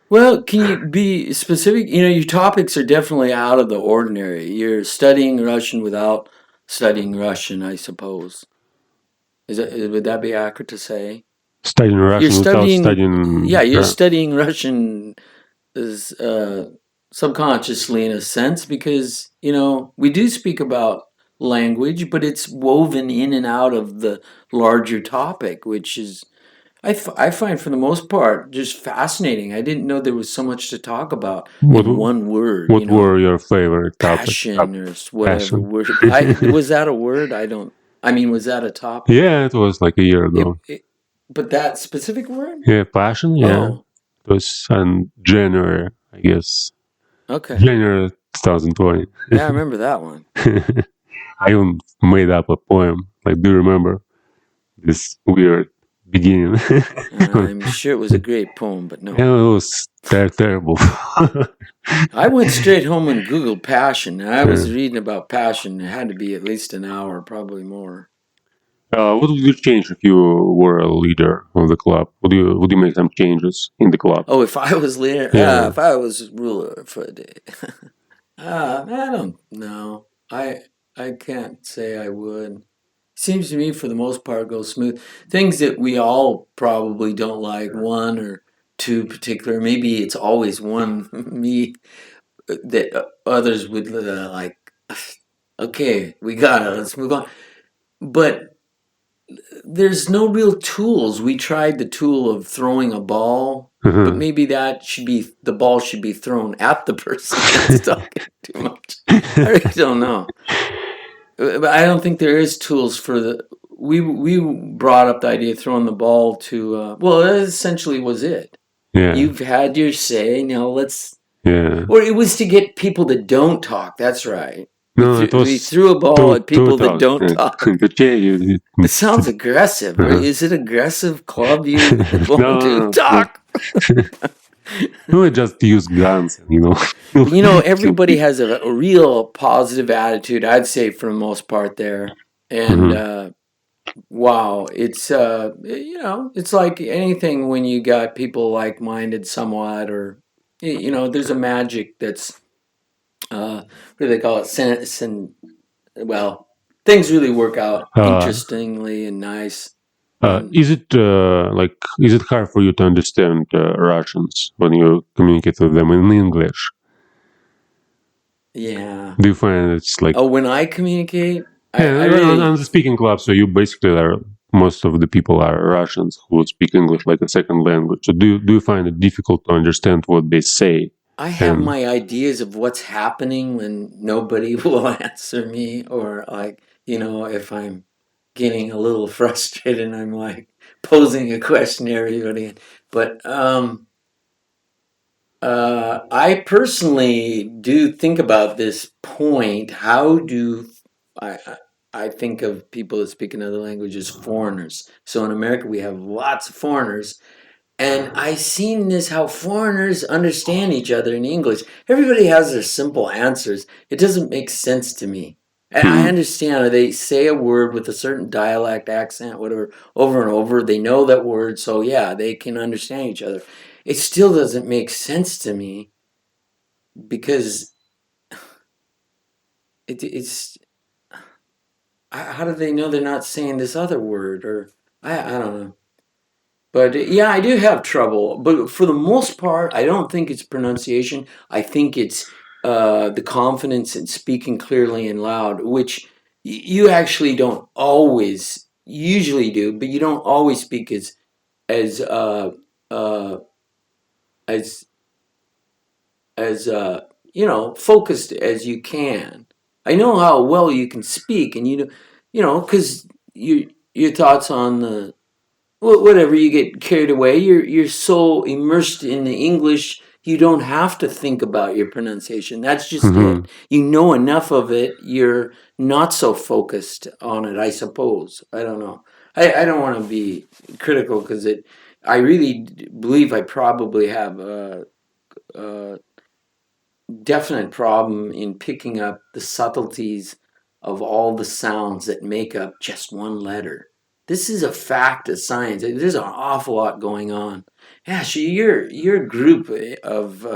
Well, can you be specific? You know, your topics are definitely out of the ordinary. You're studying Russian without studying Russian, I suppose. Would that be accurate to say? Studying Russian without studying... Yeah, you're studying Russian subconsciously in a sense because, you know, we do speak about language, but it's woven in and out of the larger topic, which is, I find for the most part, just fascinating. I didn't know there was so much to talk about in one word. What were your favorite topics? Passion or whatever word. Was that a word? Was that a topic? Yeah, it was like a year ago. But that specific word? Yeah, passion, yeah. Oh. It was in January, I guess. Okay. January 2020. Yeah, I remember that one. I even made up a poem. Like, do you remember this weird beginning? I'm sure it was a great poem, but no. Yeah, it was terrible. I went straight home and Googled passion. I was reading about passion. It had to be at least an hour, probably more. What would you change if you were a leader of the club? Would you make some changes in the club? Oh, if I was leader, if I was ruler for a day, I don't know. I can't say I would. Seems to me, for the most part, goes smooth. Things that we all probably don't like, one or two particular. Maybe it's always one me that others would like. Okay, we got it. Let's move on. But there's no real tools. We tried the tool of throwing a ball, but maybe the ball should be thrown at the person that's talking too much. I really don't know. But I don't think there is tools for we brought up the idea of throwing the ball to, that essentially was it. Yeah. You've had your say, now let's... Yeah. Or it was to get people that don't talk, that's right. No, we threw a ball at people that don't talk. It sounds aggressive. Is it aggressive club you belong to? Talk! We just use guns, everybody has a real positive attitude, I'd say, for the most part there. And wow, it's it's like anything when you got people like-minded somewhat, or there's a magic that's what do they call it? Well, things really work out interestingly and nice. Is it hard for you to understand Russians when you communicate with them in English? Yeah. Do you find it's like... Oh, when I communicate? On the speaking club, so you basically most of the people are Russians who speak English like a second language. So do you find it difficult to understand what they say? I have my ideas of what's happening when nobody will answer me, or if I'm getting a little frustrated and I'm like, posing a question to everybody. But I personally do think about this point. How do I think of people that speak another language as foreigners? So in America, we have lots of foreigners. And I seen this how foreigners understand each other in English. Everybody has their simple answers. It doesn't make sense to me. And I understand they say a word with a certain dialect, accent, whatever, over and over. They know that word, so yeah, they can understand each other. It still doesn't make sense to me because it's how do they know they're not saying this other word? Or I don't know. But yeah, I do have trouble. But for the most part, I don't think it's pronunciation. I think it's the confidence in speaking clearly and loud, which you actually don't always usually do, but you don't always speak as uh, as focused as you can. I know how well you can speak, and because your thoughts on the whatever, you get carried away. You're so immersed in the English, you don't have to think about your pronunciation. That's just it. You know enough of it. You're not so focused on it, I suppose. I don't know. I don't want to be critical because I really believe I probably have a definite problem in picking up the subtleties of all the sounds that make up just one letter. This is a fact of science. There's an awful lot going on. Yeah, so your group of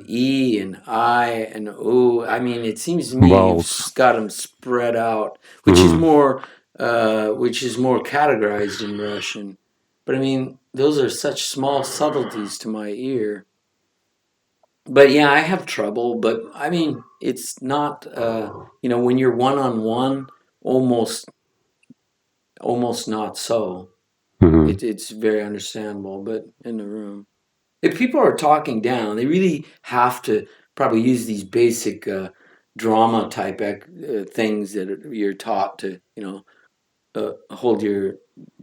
E and I and O. I mean, it seems to me you've got them spread out, which is more categorized in Russian. But I mean, those are such small subtleties to my ear. But yeah, I have trouble. But I mean, it's not. When you're one-on-one, almost not so. It's very understandable. But in the room, if people are talking down, they really have to probably use these basic drama type things that you're taught to, hold your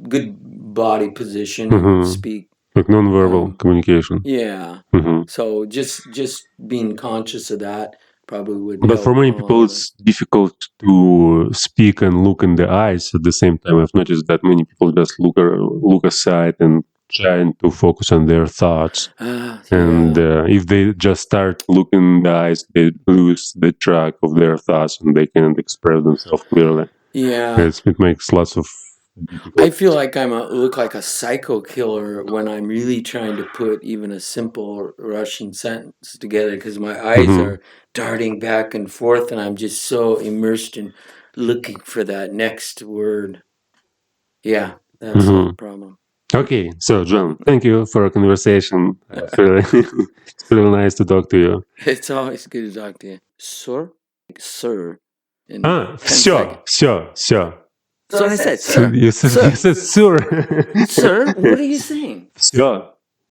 good body position and speak. Like nonverbal communication. Yeah. So just being conscious of that probably would But help. for many people, it's difficult to speak and look in the eyes at the same time. I've noticed that many people just look aside and trying to focus on their thoughts. And if they just start looking in the eyes, they lose the track of their thoughts and they can't express themselves clearly. Yeah. It makes lots of... I feel like look like a psycho killer when I'm really trying to put even a simple Russian sentence together because my eyes are darting back and forth and I'm just so immersed in looking for that next word. Yeah, that's the problem. Okay, so John, thank you for a conversation. It's really nice to talk to you. It's always good to talk to you. Sir? Sir. Все. So I said, sir. You said sir. Sir, what are you saying? Все.